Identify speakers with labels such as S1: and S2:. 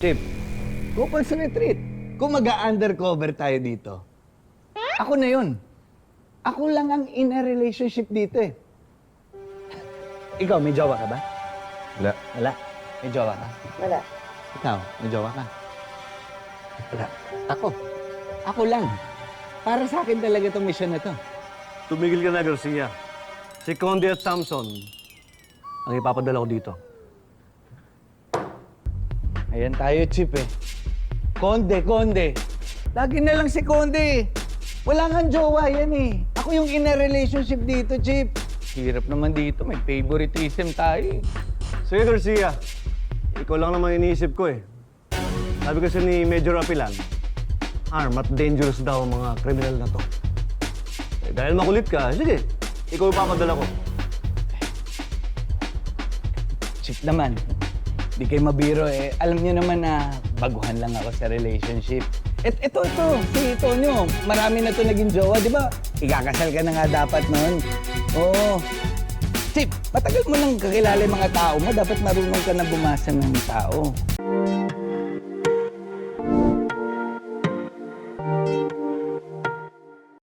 S1: Chip, kupal sa retreat. Kung mag-undercover tayo dito, ako na yun. Ako lang ang in a relationship dito eh. Ikaw, may jowa ka ba?
S2: Wala.
S1: Wala. May jowa ka?
S3: Wala.
S1: Ikaw, may jowa ka? Wala. Ako. Ako lang. Para sa akin talaga itong mission na to.
S2: Tumigil ka na, Garcia. Si Conde at Samson ang ipapadala ko dito.
S1: Ayan tayo, Chip eh. Konde. Lagi na lang si Konde. Wala nga jowa yan eh. Ako yung in a relationship dito, Chip. Hirap naman dito. May favoritism tayo eh.
S2: Sige, Garcia. Ikaw lang naman iniisip ko eh. Sabi kasi ni Major Apilan, armed at dangerous daw ang mga kriminal na to. Eh, dahil makulit ka, sige, ikaw ipapadala ko.
S1: Chip naman, di kayo mabiro eh. Alam niyo naman na baguhan lang ako sa relationship. Ito, si Tonyo, marami na to naging jowa, di ba? Ikakasal ka na nga dapat noon. Oo. Chip, matagal mo nang kakilala yung mga tao mo. Dapat marunong ka na bumasa ng tao.